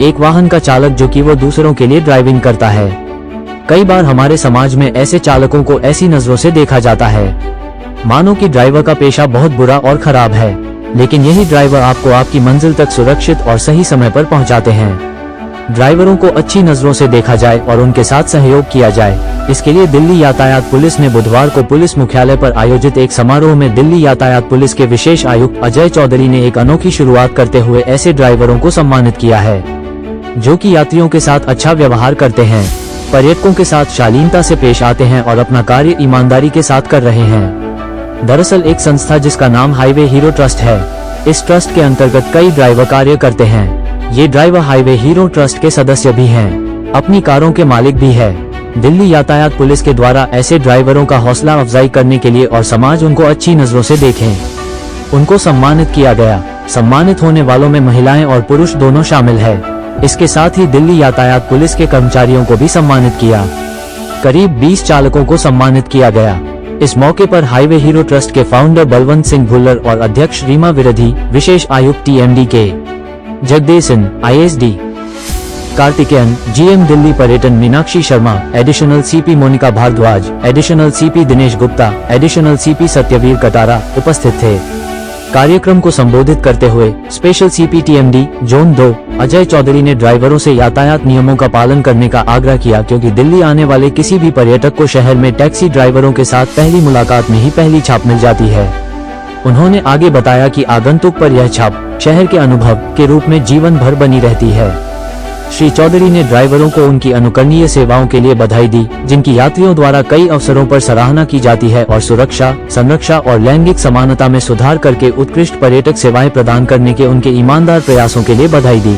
एक वाहन का चालक जो कि वो दूसरों के लिए ड्राइविंग करता है। कई बार हमारे समाज में ऐसे चालकों को ऐसी नजरों से देखा जाता है मानो कि ड्राइवर का पेशा बहुत बुरा और खराब है, लेकिन यही ड्राइवर आपको आपकी मंजिल तक सुरक्षित और सही समय पर पहुंचाते हैं। ड्राइवरों को अच्छी नजरों से देखा जाए और उनके साथ सहयोग किया जाए, इसके लिए दिल्ली यातायात पुलिस ने बुधवार को पुलिस मुख्यालय पर आयोजित एक समारोह में दिल्ली यातायात पुलिस के विशेष आयुक्त अजय चौधरी ने एक अनोखी शुरुआत करते हुए ऐसे ड्राइवरों को सम्मानित किया है जो कि यात्रियों के साथ अच्छा व्यवहार करते हैं, पर्यटकों के साथ शालीनता से पेश आते हैं और अपना कार्य ईमानदारी के साथ कर रहे हैं। दरअसल एक संस्था जिसका नाम हाईवे हीरो ट्रस्ट है, इस ट्रस्ट के अंतर्गत कई ड्राइवर कार्य करते हैं। ये ड्राइवर हाईवे हीरो ट्रस्ट के सदस्य भी हैं, अपनी कारों के मालिक भी है। दिल्ली यातायात पुलिस के द्वारा ऐसे ड्राइवरों का हौसला अफजाई करने के लिए और समाज उनको अच्छी नजरों से देखें, उनको सम्मानित किया गया। सम्मानित होने वालों में महिलाएं और पुरुष दोनों शामिल है। इसके साथ ही दिल्ली यातायात पुलिस के कर्मचारियों को भी सम्मानित किया। करीब 20 चालकों को सम्मानित किया गया। इस मौके पर हाईवे हीरो ट्रस्ट के फाउंडर बलवंत सिंह भुल्लर और अध्यक्ष रीमा विरधी, विशेष आयुक्त TMD के जगदेशन, ISD कार्तिकेयन, GM दिल्ली पर्यटन Meenakshi Sharma, additional CP Monika Bhardwaj, additional CP Dinesh Gupta, additional CP Satyavir Katara उपस्थित थे। कार्यक्रम को संबोधित करते हुए special CP TMD zone 2 Ajay Chaudhary ने ड्राइवरों से यातायात नियमों का पालन करने का आग्रह किया, क्योंकि दिल्ली आने वाले किसी भी पर्यटक को शहर में टैक्सी ड्राइवरों के साथ पहली मुलाकात में ही पहली छाप मिल जाती है। उन्होंने आगे बताया कि आगंतुक पर यह छाप शहर के अनुभव के रूप में जीवन भर बनी रहती है। श्री चौधरी ने ड्राइवरों को उनकी अनुकरणीय सेवाओं के लिए बधाई दी, जिनकी यात्रियों द्वारा कई अवसरों पर सराहना की जाती है, और सुरक्षा, संरक्षा और लैंगिक समानता में सुधार करके उत्कृष्ट पर्यटक सेवाएं प्रदान करने के उनके ईमानदार प्रयासों के लिए बधाई दी।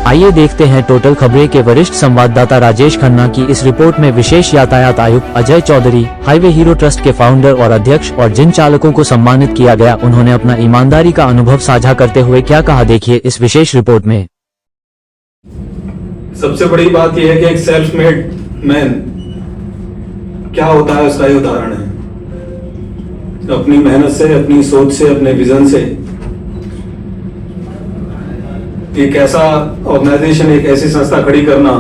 आइए देखते हैं टोटल खबरें के वरिष्ठ संवाददाता राजेश खन्ना की इस रिपोर्ट में विशेष यातायात आयुक्त Ajay Chaudhary, Highway Hero Trust के फाउंडर और अध्यक्ष और जिन चालकों को सम्मानित किया गया, उन्होंने अपना ईमानदारी का अनुभव साझा करते हुए क्या कहा, देखिए इस विशेष रिपोर्ट में। सबसे बड़ी बात यह है कि एक सेल्फ मेड मैन क्या होता है उसका ये उदाहरण है। अपनी मेहनत से, अपनी सोच से, अपने विजन से एक ऐसा ऑर्गेनाइजेशन, एक ऐसी संस्था खड़ी करना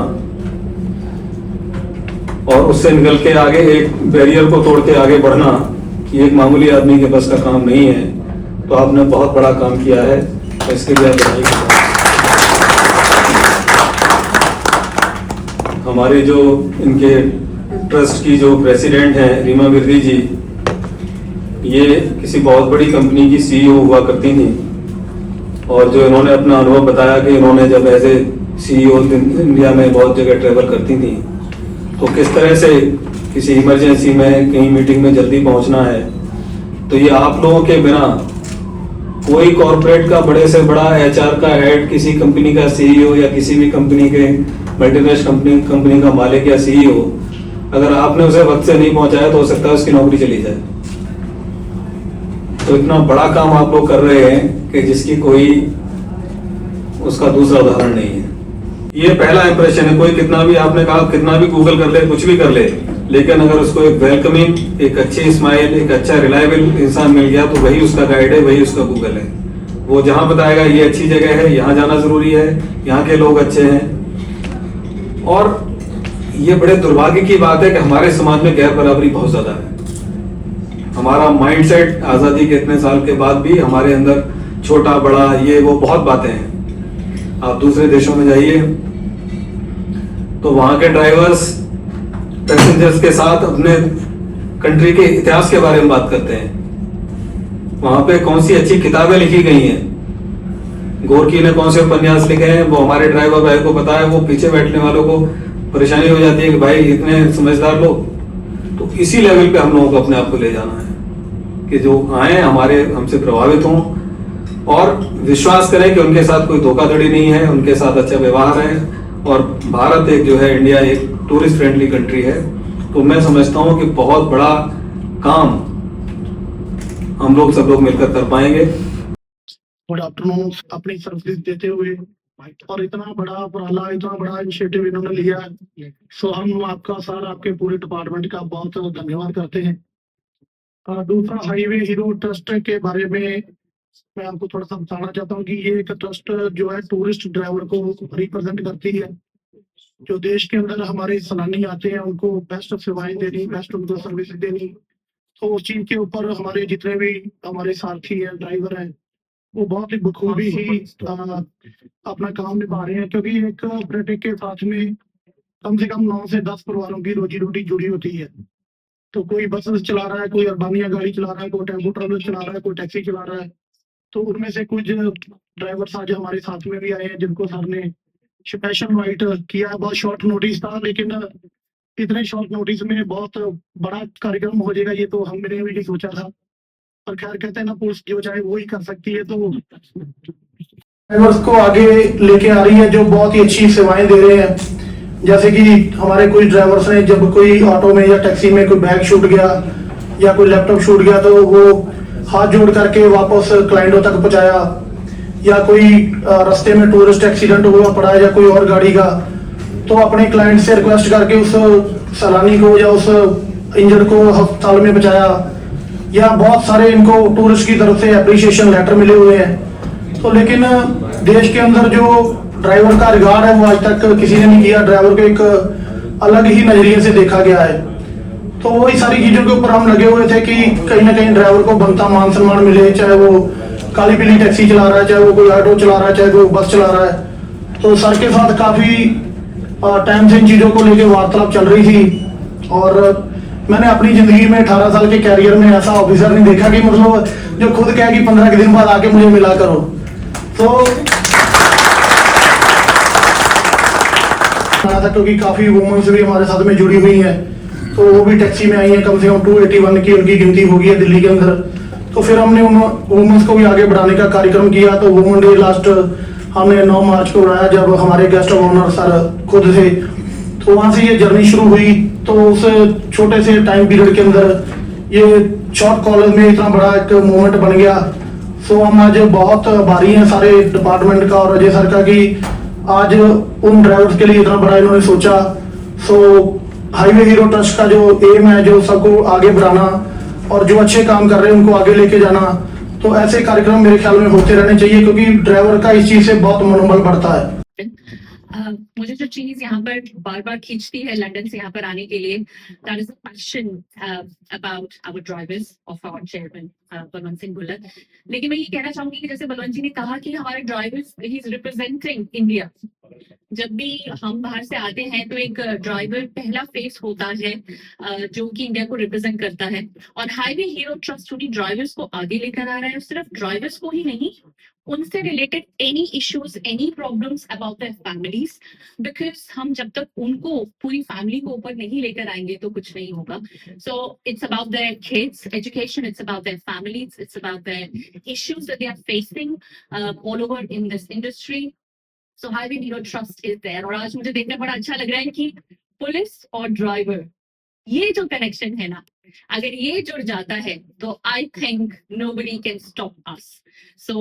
और उससे निकल के आगे एक बैरियर को तोड़ के आगे बढ़ना, ये एक मामूली आदमी के बस का काम नहीं है। तो आपने बहुत बड़ा काम किया है, तो इसके लिए बधाई करता हूं। हमारे जो इनके ट्रस्ट की जो प्रेसिडेंट हैं रीमा विरदी जी, ये किसी बहुत बड़ी कंपनी की CEO हुआ करती थी, और जो इन्होंने अपना अनुभव बताया कि इन्होंने जब एज ए CEO इंडिया में बहुत जगह ट्रेवल करती थी, तो किस तरह से किसी इमरजेंसी में, कहीं मीटिंग में जल्दी पहुंचना है, तो ये आप लोगों के बिना कोई कॉर्पोरेट का बड़े से बड़ा HR का हेड, किसी कंपनी का CEO या किसी भी कंपनी के मल्टीनेशनल कंपनी का मालिक या CEO, अगर आपने उसे वक्त से नहीं पहुंचाया तो हो सकता है उसकी नौकरी चली जाए। तो इतना बड़ा काम आप लोग कर रहे हैं कि जिसकी कोई उसका दूसरा उदाहरण नहीं है। ये पहला इंप्रेशन है। कोई कितना भी, आपने कहा कितना भी गूगल कर ले, कुछ भी कर ले, लेकिन अगर उसको एक वेलकमिंग, एक अच्छी स्माइल, एक अच्छा रिलायबल इंसान मिल गया तो वही उसका गाइड है, वही उसका गूगल है। वो जहां बताएगा ये अच्छी जगह है, यहाँ जाना जरूरी है, यहाँ के लोग अच्छे हैं। और ये बड़े दुर्भाग्य की बात है कि हमारे समाज में गैर बराबरी बहुत ज्यादा है। हमारा माइंडसेट आजादी के इतने साल के बाद भी हमारे अंदर छोटा बड़ा ये वो बहुत बातें हैं। आप दूसरे देशों में जाइए तो वहां के ड्राइवर्स पैसेंजर्स के साथ अपने कंट्री के इतिहास के बारे में बात करते हैं। वहां पे कौन सी अच्छी किताबें लिखी गई हैं, गोरकी ने कौन से उपन्यास लिखे हैं, वो हमारे ड्राइवर भाई को पता है। वो पीछे बैठने वालों को परेशानी हो जाती है कि भाई इतने समझदार लोग। तो इसी लेवल पे हम लोगों को अपने आप को ले जाना है कि जो आए हमारे हमसे प्रभावित हों और विश्वास करें कि उनके साथ कोई धोखाधड़ी नहीं है, उनके साथ अच्छा व्यवहार है। और भारत एक जो है, इंडिया एक टूरिस्ट फ्रेंडली कंट्री है। तो मैं समझता हूं कि बहुत बड़ा काम हम लोग सब लोग मिलकर कर पाएंगे। Good afternoon. अपनी सर्विस देते हुए और इतना बड़ा उपराला, इतना बड़ा इनिशिएटिव इन्होंने लिया है, सो हम आपका सर, आपके पूरे डिपार्टमेंट का बहुत धन्यवाद करते हैं। दूसरा, हाईवे हीरो ट्रस्ट के बारे में मैं आपको थोड़ा सा बताना चाहता हूँ कि ये एक ट्रस्ट जो है टूरिस्ट ड्राइवर को रिप्रेजेंट करती है। जो देश के अंदर हमारे सैलानी आते हैं उनको बेस्ट सेवाएं देनी, बेस्ट उनको सर्विस देनी। तो उस चीज के ऊपर हमारे जितने भी हमारे साथी हैं, ड्राइवर हैं, वो बहुत ही बखूबी ही अपना काम निभा रहे हैं, क्योंकि एक ऑपरेटर के साथ में कम से कम 9 से 10 परिवारों की रोजी रोटी जुड़ी होती है। तो कोई बस चला रहा है, कोई अरबानिया गाड़ी चला रहा है, कोई टेम्पो ट्रैवलर चला रहा है, कोई टैक्सी चला रहा है। तो उनमें से कुछ ड्राइवर्स आज हमारे साथ में भी आए हैं जिनको सर ने स्पेशल इनवाइट किया। बहुत शॉर्ट नोटिस था, लेकिन इतने शॉर्ट नोटिस में बहुत बड़ा कार्यक्रम हो जाएगा ये तो हमने भी नहीं सोचा था। पर खैर कहते हैं ना, पुलिस जो चाहे वो ही कर सकती है। तो ड्राइवर्स को आगे लेके आ रही है जो बहुत ही अच्छी सेवाएं दे रहे हैं। जैसे कि हमारे कुछ ड्राइवर्स ने जब कोई ऑटो में या टैक्सी में कोई बैग छूट गया या कोई लैपटॉप छूट गया तो वो हाथ जोड़ करके वापस क्लाइंटों तक पहुंचाया। या कोई रास्ते में टूरिस्ट एक्सीडेंट हुआ पड़ा है या कोई और गाड़ी का, तो अपने क्लाइंट से रिक्वेस्ट करके उस सैलानी को या उस इंजर्ड को अस्पताल में पहुंचाया। या बहुत सारे इनको टूरिस्ट की तरफ से एप्रिसिएशन लेटर मिले हुए हैं। तो लेकिन देश के अंदर जो ड्राइवर का रिगार्ड है वो आज तक किसी ने नहीं किया। ड्राइवर को एक अलग ही नजरिए से देखा गया है। तो वही सारी चीजों के ऊपर हम लगे हुए थे कि कहीं ना कहीं ड्राइवर को बनता मान सम्मान मिले, चाहे वो काली पीली टैक्सी चला रहा है, चाहे वो कोई ऑटो चला रहा है, चाहे वो बस चला रहा है। तो सर के साथ काफी टाइम से इन चीजों को लेकर वार्तालाप चल रही थी। और मैंने अपनी जिंदगी में 18 साल के कैरियर में ऐसा ऑफिसर नहीं देखा कि मतलब जो खुद कहे कि 15 के दिन बाद आके मुझे मिला करो। तो था क्योंकि काफी वुमेन्स भी हमारे साथ में जुड़ी हुई हैं, तो वो भी टैक्सी में आई हैं। कम से कम 281 की उनकी गिनती होगी है दिल्ली के अंदर। तो फिर हमने उन वुमेन्स को भी आगे बढ़ाने का कार्यक्रम किया। तो वुमेन डे लास्ट हमने 9 मार्च को बनाया, जब हमारे गेस्ट ऑफ ऑनर सर खुद थे। तो वहां से ये जर्नी शुरू हुई। तो उस छोटे से टाइम पीरियड के अंदर ये शॉर्ट कॉलेज में इतना बड़ा एक मूवमेंट बन गया। सो हम आज बहुत भारी हैं सारे डिपार्टमेंट का और अजय सर का कि आज उन ड्राइवर्स के लिए इतना बड़ा इन्होंने सोचा। सो हाईवे हीरो ट्रस्ट का जो एम है, जो सबको आगे बढ़ाना और जो अच्छे काम कर रहे हैं उनको आगे लेके जाना, तो ऐसे कार्यक्रम मेरे ख्याल में होते रहने चाहिए, क्योंकि ड्राइवर का इस चीज से बहुत मनोबल बढ़ता है। मुझे जो चीज यहाँ पर बार बार खींचती है लंदन से यहाँ पर आने के लिए, that is the passion about our drivers of our chairman Balwant Singh Bhullar. लेकिन मैं ये कहना चाहूंगी कि जैसे बलवंत जी ने कहा कि हमारे drivers he is representing India. जब भी हम बाहर से आते हैं तो एक ड्राइवर पहला फेस होता है जो कि इंडिया को रिप्रेजेंट करता है। और हाईवे हीरो ट्रस्ट उन्हीं ड्राइवर्स को आगे लेकर आ रहा है, सिर्फ ड्राइवर्स को ही नहीं, उनसे related any issues, any problems about their families. Because हम जब तक उनको, पूरी फैमिली को ऊपर नहीं लेकर आएंगे तो कुछ नहीं होगा। So it's about their kids education, it's about their families, it's about their issues that they are facing all over in this industry. So Highway Hero Trust is there. और आज मुझे देखकर बड़ा अच्छा लग रहा है कि पुलिस और ड्राइवर, ये जो कनेक्शन है ना, अगर ये जुड़ जाता है तो I think nobody can stop us. So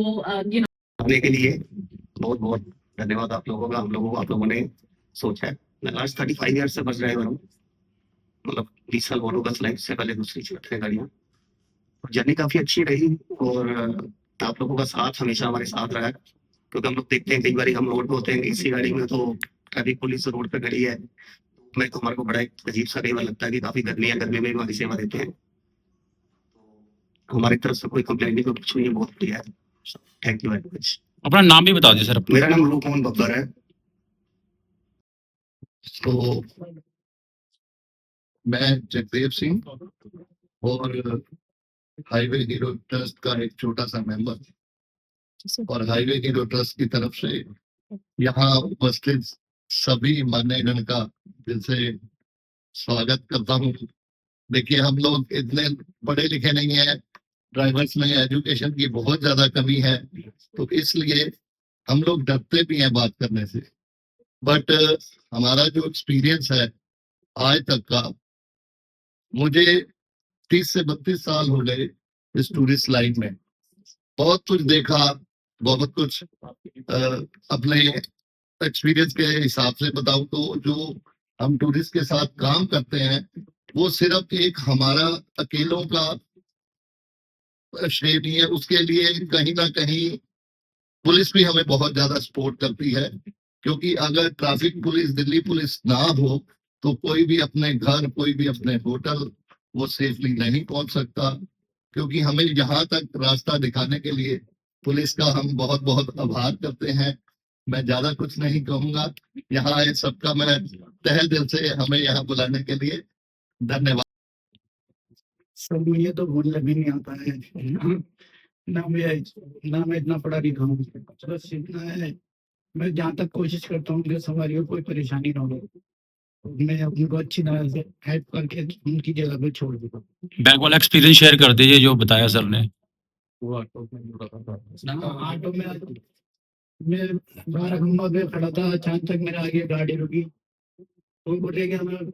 you know, आने के लिए बहुत बहुत धन्यवाद आप लोगों का। हम लोगों को आप लोगों ने सोचा है। मैं लास्ट 35 ईयर से बस ड्राइवर हूँ, मतलब 20 साल वोल्वो बस लाइफ से पहले दूसरी चलते गाड़ियाँ। जर्नी काफी अच्छी रही और आप लोगों का साथ हमेशा हमारे साथ रहा है। क्योंकि हम लोग देखते हैं कई बार हम रोड पे होते हैं इसी गाड़ी में, तो ट्रैफिक पुलिस रोड पे खड़ी है, मैं तो हमारे को बड़ा एक अजीब सा कई बार लगता है कि काफी गर्मी है, गर्मी में भी हमारी सेवा देते हैं। हमारी तरफ से कोई कंप्लेंट नहीं, कोई कुछ नहीं है, बहुत बढ़िया है। Thank you very much. अपना नाम भी बता दीजिए सर। मेरा नाम रूप मोहन बब्बर है। तो मैं जगदेव सिंह और हाईवे हीरो ट्रस्ट का एक छोटा सा मेंबर, और हाईवे हीरो ट्रस्ट की तरफ से यहाँ उपस्थित सभी मान्यगण का दिल से स्वागत करता हूँ। देखिए, हम लोग इतने पढ़े लिखे नहीं है, ड्राइवर्स में एजुकेशन की बहुत ज्यादा कमी है, तो इसलिए हम लोग डरते भी हैं बात करने से। बट हमारा जो एक्सपीरियंस है आज तक का, मुझे 30 से 32 साल हो गए इस टूरिस्ट लाइन में। बहुत कुछ देखा, बहुत कुछ अपने एक्सपीरियंस के हिसाब से बताऊं तो जो हम टूरिस्ट के साथ काम करते हैं वो सिर्फ एक हमारा अकेलों का श्रेणी है, उसके लिए कहीं ना कहीं पुलिस भी हमें बहुत ज्यादा सपोर्ट करती है, क्योंकि अगर ट्रैफिक पुलिस, दिल्ली पुलिस ना हो तो कोई भी अपने घर, कोई भी अपने होटल वो सेफली नहीं पहुंच सकता। क्योंकि हमें यहाँ तक रास्ता दिखाने के लिए पुलिस का हम बहुत बहुत आभार करते हैं। मैं ज्यादा कुछ नहीं कहूंगा, यहाँ आए सबका मैं तहे दिल से हमें यहाँ बुलाने के लिए धन्यवाद। सब मुझे तो बोलने भी नहीं आता है ना मैं इतना पढ़ा लिखा हूँ, बस इतना है। मैं जहाँ तक कोशिश करता हूँ कि सवारियों को कोई परेशानी ना हो, मैं उनको अच्छी तरह से हेल्प करके उनकी जगह पे छोड़ देता हूँ। बैक वाला एक्सपीरियंस शेयर कर दीजिए जो बताया सर ने। ऑटो में मैं बारह खंबा पे खड़ा था, अचानक मेरे आगे गाड़ी रुकी, वो बोले कि हमें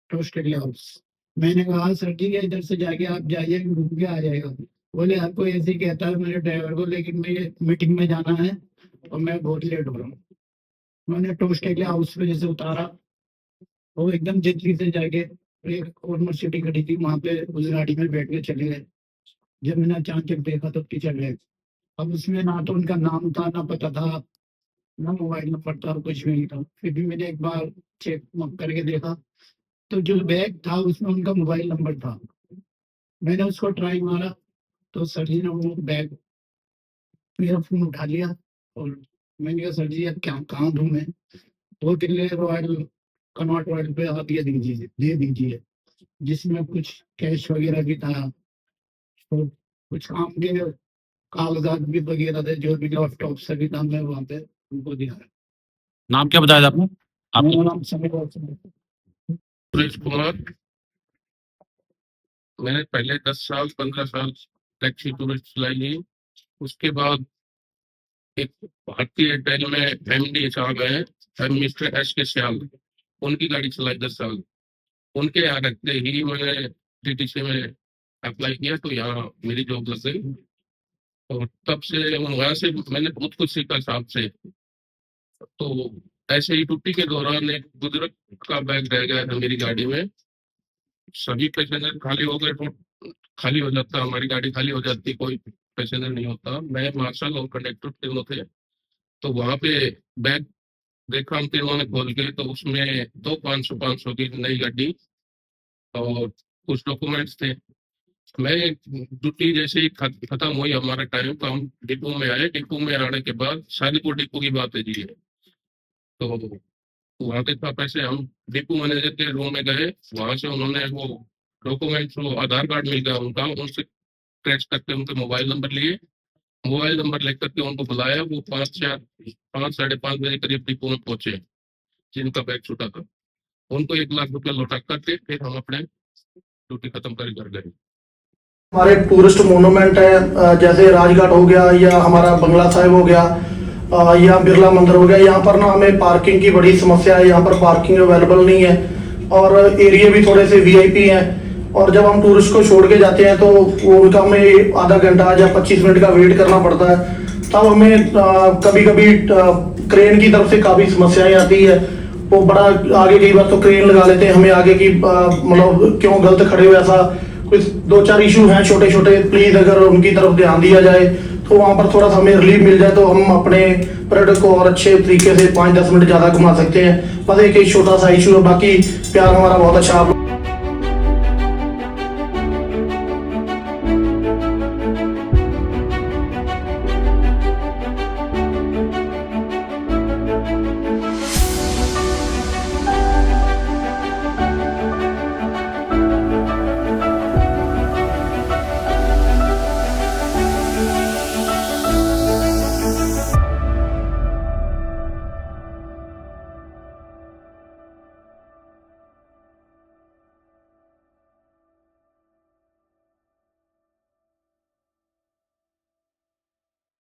टोस्ट के लिए हाउस। मैंने कहा सर जी इधर से जाके आप जाइए, घूम के आ जाएगा। बोले आपको ऐसे ही कहता है मेरे ड्राइवर को, लेकिन मुझे मीटिंग में जाना है और मैं बहुत लेट हो रहा हूँ। मैंने टोस्ट के लिए हाउस पे जैसे उतारा, वो एकदम जल्दी से जाके एक और सिटी खड़ी थी, वहां पे उस गाड़ी में बैठ के चले गए। जब मैंने अचानक देखा तो पीछे गए। अब उसमें ना तो उनका नाम था, ना पता था, ना मोबाइल नंबर था, कुछ भी नहीं था। फिर भी मैंने एक बार चेक करके देखा तो जो बैग था उसमें उनका मोबाइल नंबर था। मैंने उसको ट्राई मारा तो सर जी ने वो बैग, मेरा फोन उठा लिया और मैंने कहा सर जी अब क्या कहाँ दूं मैं? वो दिल्ली रॉयल कनॉट रॉयल पे आप ये दे दीजिए, जिसमें कुछ कैश वगैरह भी था और कुछ काम के कागजात भी वगैरह थे, जो भी लैपटॉप सभी था, मैं वहाँ पे उनको दिया। नाम क्या बताया था आपने? मेरा नाम समीर सुरेश कुमार। मैंने पहले 10 साल 15 साल टैक्सी टूरिस्ट चलाई है। उसके बाद एक भारतीय एयरटेल में एमडी साहब है मिस्टर एस के श्याल, उनकी गाड़ी चलाई 10 साल। उनके यहाँ रखते ही मैंने टीटीसी में अप्लाई किया तो यहाँ मेरी जॉब लग गई। और तब से वहाँ से मैंने बहुत कुछ सीखा साहब से। तो ऐसे ही टूटी के दौरान एक बुजुर्ग का बैग रह गया था मेरी गाड़ी में। सभी पैसेंजर खाली हो गए तो खाली हो जाता, हमारी गाड़ी खाली हो जाती, कोई पैसेंजर नहीं होता। मैं मार्शल और कंडक्टर तीनों थे। तो वहां पे बैग देखा हम तीनों ने खोल के, तो उसमें 500 की नई गाड़ी और कुछ डॉक्यूमेंट्स थे। मैं ड्यूटी जैसे ही खत्म हुई हमारा टाइम, तो हम डिपो में आए। डिपो में आने के बाद शादीपुर डिपो की बात है जी, तो वहाँ के था पैसे, हम डिपो मैनेजर के रूम में गए। वहां से उन्होंने वो डॉक्यूमेंट्स, वो आधार कार्ड मिल गया उनका, उनसे ट्रेस करके उनके मोबाइल नंबर लिए। मोबाइल नंबर लेकर के उनको बुलाया। वो 5 साढ़े 5 बजे करीब डिपो में पहुंचे, जिनका बैग छूटा था। उनको 1 लाख रुपया लौटा करके फिर हम अपने ड्यूटी खत्म कर घर गए। हमारे टूरिस्ट मोनूमेंट है, जैसे राजघाट हो गया या हमारा बंगला साहिब हो गया या बिरला मंदिर हो गया। यहाँ पर ना हमें पार्किंग की बड़ी समस्या है, यहाँ पर पार्किंग अवेलेबल नहीं है और एरिया भी थोड़े से वीआईपी हैं। और जब हम टूरिस्ट को छोड़ के जाते हैं तो उनका हमें आधा घंटा या 25 मिनट का वेट करना पड़ता है। तब हमें कभी कभी क्रेन की तरफ से काफ़ी समस्याएं आती है। वो बड़ा आगे कई बार तो क्रेन लगा लेते हैं, हमें आगे की मतलब क्यों गलत खड़े हुए, ऐसा कुछ 2-4 इशू हैं छोटे छोटे। प्लीज अगर उनकी तरफ ध्यान दिया जाए तो वहाँ पर थोड़ा सा हमें रिलीफ मिल जाए, तो हम अपने पर्यटक को और अच्छे तरीके से 5-10 मिनट ज़्यादा घुमा सकते हैं। बस एक छोटा सा इशू है, बाकी प्यार हमारा बहुत अच्छा।